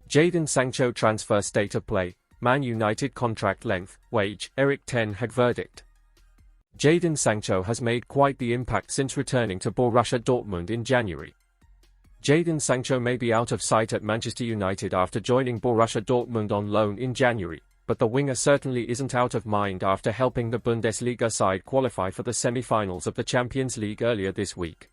Jadon Sancho transfer state of play, Man United contract length, wage, Erik Ten Hag verdict. Jadon Sancho has made quite the impact since returning to Borussia Dortmund in January. Jadon Sancho may be out of sight at Manchester United after joining Borussia Dortmund on loan in January, but the winger certainly isn't out of mind after helping the Bundesliga side qualify for the semi-finals of the Champions League earlier this week.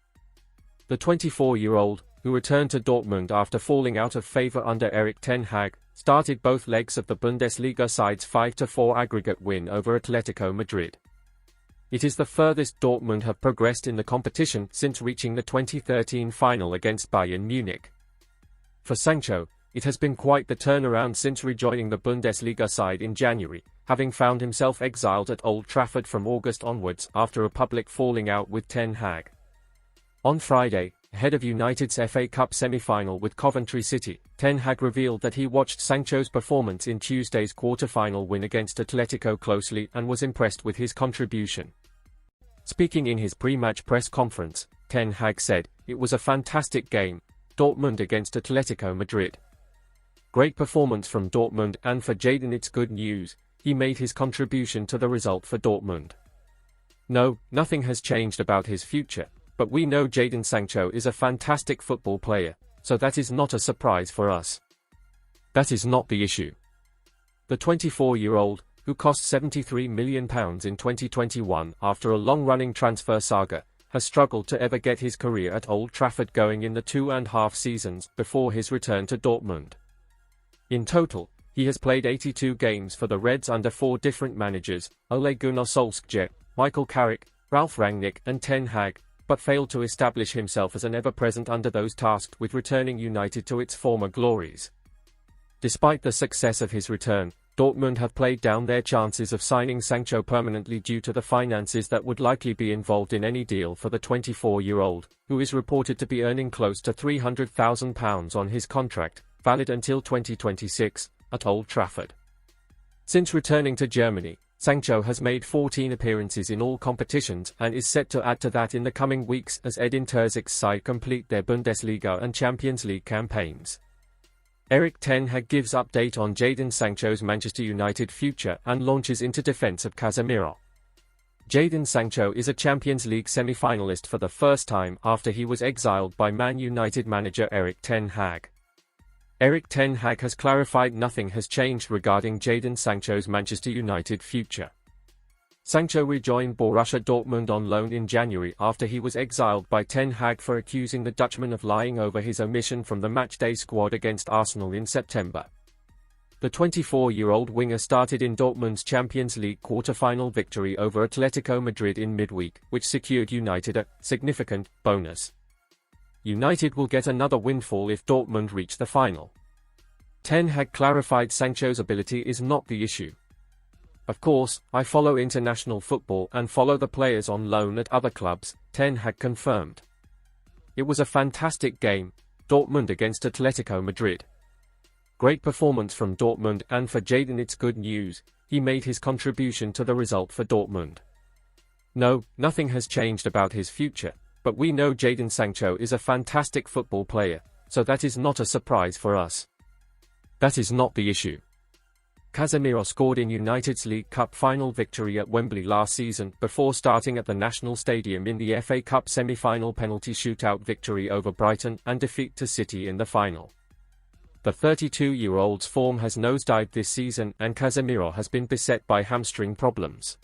The 24-year-old, who returned to Dortmund after falling out of favour under Erik Ten Hag, started both legs of the Bundesliga side's 5-4 aggregate win over Atletico Madrid. It is the furthest Dortmund have progressed in the competition since reaching the 2013 final against Bayern Munich. For Sancho, it has been quite the turnaround since rejoining the Bundesliga side in January, having found himself exiled at Old Trafford from August onwards after a public falling out with Ten Hag. On Friday, ahead of United's FA Cup semi-final with Coventry City, Ten Hag revealed that he watched Sancho's performance in Tuesday's quarter-final win against Atletico closely and was impressed with his contribution. Speaking in his pre-match press conference, Ten Hag said, "It was a fantastic game, Dortmund against Atletico Madrid. Great performance from Dortmund, and for Jadon it's good news, he made his contribution to the result for Dortmund. No, nothing has changed about his future, but we know Jadon Sancho is a fantastic football player, so that is not a surprise for us. That is not the issue." The 24-year-old, who cost £73 million in 2021 after a long-running transfer saga, has struggled to ever get his career at Old Trafford going in the 2.5 seasons before his return to Dortmund. In total, he has played 82 games for the Reds under 4 different managers, Ole Gunnar Solskjaer, Michael Carrick, Ralf Rangnick and Ten Hag, but failed to establish himself as an ever-present under those tasked with returning United to its former glories. Despite the success of his return, Dortmund have played down their chances of signing Sancho permanently due to the finances that would likely be involved in any deal for the 24-year-old, who is reported to be earning close to £300,000 on his contract, valid until 2026, at Old Trafford. Since returning to Germany, Sancho has made 14 appearances in all competitions and is set to add to that in the coming weeks as Edin Terzic's side complete their Bundesliga and Champions League campaigns. Erik Ten Hag gives update on Jadon Sancho's Manchester United future and launches into defense of Casemiro. Jadon Sancho is a Champions League semi-finalist for the first time after he was exiled by Man United manager Erik Ten Hag. Erik Ten Hag has clarified nothing has changed regarding Jadon Sancho's Manchester United future. Sancho rejoined Borussia Dortmund on loan in January after he was exiled by Ten Hag for accusing the Dutchman of lying over his omission from the matchday squad against Arsenal in September. The 24-year-old winger started in Dortmund's Champions League quarter-final victory over Atletico Madrid in midweek, which secured United a significant bonus. United will get another windfall if Dortmund reach the final. Ten Hag clarified Sancho's ability is not the issue. "Of course, I follow international football and follow the players on loan at other clubs," Ten Hag confirmed. "It was a fantastic game, Dortmund against Atletico Madrid. Great performance from Dortmund, and for Jadon it's good news, he made his contribution to the result for Dortmund. No, nothing has changed about his future, but we know Jadon Sancho is a fantastic football player, so that is not a surprise for us. That is not the issue." Casemiro scored in United's League Cup final victory at Wembley last season before starting at the National Stadium in the FA Cup semi-final penalty shootout victory over Brighton and defeat to City in the final. The 32-year-old's form has nosedived this season and Casemiro has been beset by hamstring problems.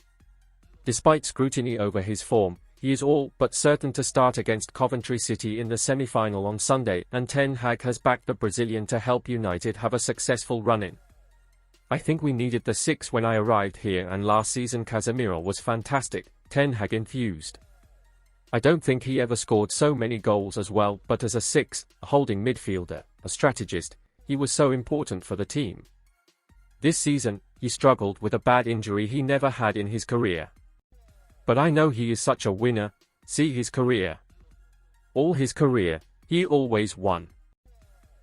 Despite scrutiny over his form, he is all but certain to start against Coventry City in the semi-final on Sunday, and Ten Hag has backed the Brazilian to help United have a successful run-in. "I think we needed the 6 when I arrived here, and last season Casemiro was fantastic," Ten Hag enthused. "I don't think he ever scored so many goals as well, but as a 6, a holding midfielder, a strategist, he was so important for the team. This season, he struggled with a bad injury he never had in his career. But I know he is such a winner, see his career. All his career, he always won.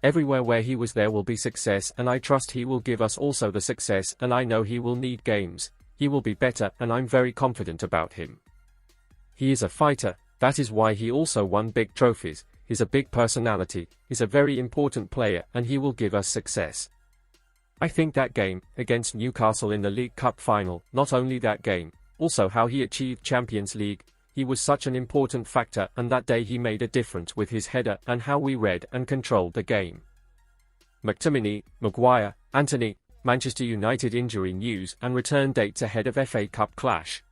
Everywhere where he was there will be success, and I trust he will give us also the success, and I know he will need games, he will be better, and I'm very confident about him. He is a fighter, that is why he also won big trophies, he's a big personality, he's a very important player and he will give us success. I think that game, against Newcastle in the League Cup final, not only that game, also how he achieved Champions League, he was such an important factor and that day he made a difference with his header and how we read and controlled the game. McTominay, Maguire, Antony, Manchester United injury news and return dates ahead of FA Cup clash.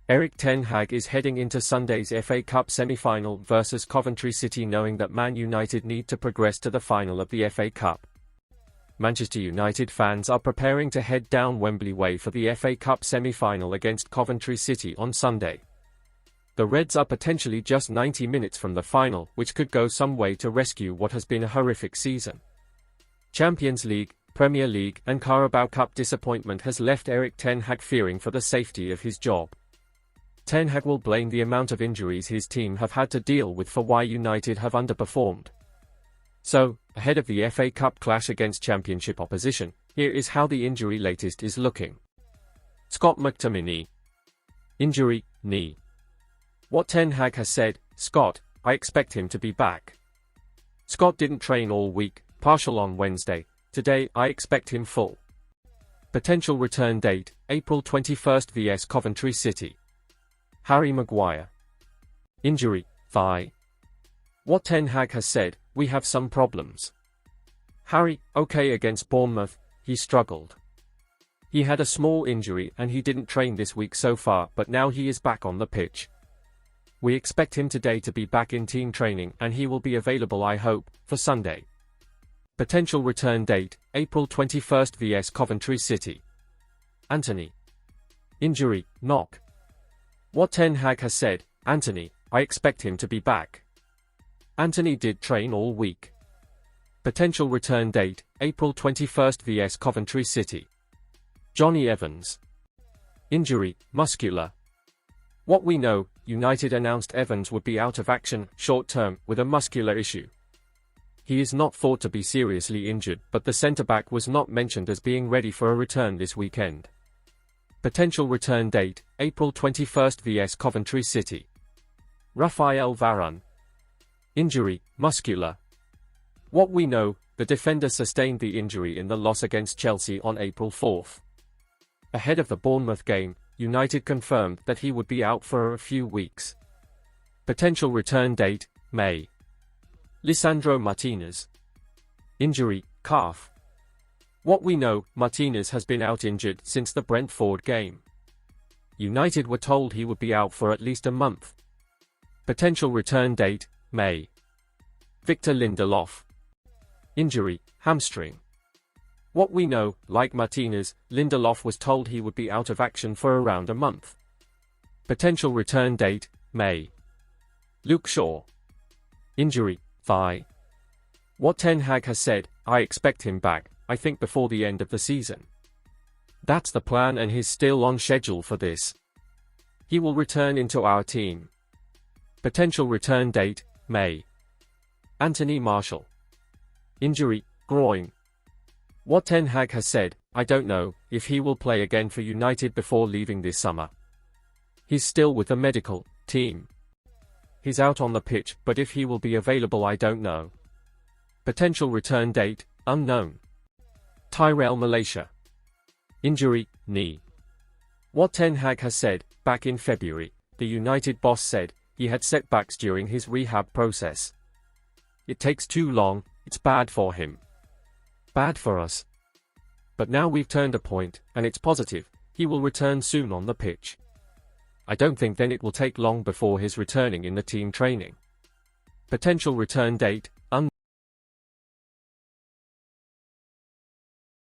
Erik Ten Hag is heading into Sunday's FA Cup semi-final versus Coventry City knowing that Man United need to progress to the final of the FA Cup. Manchester United fans are preparing to head down Wembley Way for the FA Cup semi-final against Coventry City on Sunday. The Reds are potentially just 90 minutes from the final, which could go some way to rescue what has been a horrific season. Champions League, Premier League and Carabao Cup disappointment has left Erik Ten Hag fearing for the safety of his job. Ten Hag will blame the amount of injuries his team have had to deal with for why United have underperformed. So, ahead of the FA Cup clash against Championship opposition, here is how the injury latest is looking. Scott McTominay. Injury, knee. What Ten Hag has said, Scott, I expect him to be back. Scott didn't train all week, partial on Wednesday, today I expect him full. Potential return date, April 21st vs Coventry City. Harry Maguire. Injury, thigh. What Ten Hag has said, we have some problems. Harry, okay against Bournemouth, he struggled. He had a small injury and he didn't train this week so far but now he is back on the pitch. We expect him today to be back in team training and he will be available I hope, for Sunday. Potential return date, April 21st vs Coventry City. Antony. Injury, knock. What Ten Hag has said, Antony, I expect him to be back. Antony did train all week. Potential return date, April 21st vs Coventry City. Johnny Evans. Injury, muscular. What we know, United announced Evans would be out of action, short-term, with a muscular issue. He is not thought to be seriously injured, but the centre-back was not mentioned as being ready for a return this weekend. Potential return date, April 21st vs Coventry City. Raphael Varane. Injury, muscular. What we know, the defender sustained the injury in the loss against Chelsea on April 4th. Ahead of the Bournemouth game, United confirmed that he would be out for a few weeks. Potential return date, May. Lisandro Martinez. Injury, calf. What we know, Martinez has been out injured since the Brentford game. United were told he would be out for at least a month. Potential return date, May. Victor Lindelof. Injury, hamstring. What we know, like Martinez, Lindelof was told he would be out of action for around a month. Potential return date, May. Luke Shaw. Injury, thigh. What Ten Hag has said, I expect him back, I think before the end of the season. That's the plan and he's still on schedule for this. He will return into our team. Potential return date, May. Anthony Martial. Injury, groin. What Ten Hag has said, I don't know if he will play again for United before leaving this summer. He's still with the medical team. He's out on the pitch, but if he will be available I don't know. Potential return date, unknown. Tyrell Malaysia. Injury, knee. What Ten Hag has said, back in February, the United boss said, he had setbacks during his rehab process. It takes too long, it's bad for him. Bad for us. But now we've turned a point, and it's positive, he will return soon on the pitch. I don't think then it will take long before his returning in the team training. Potential return date,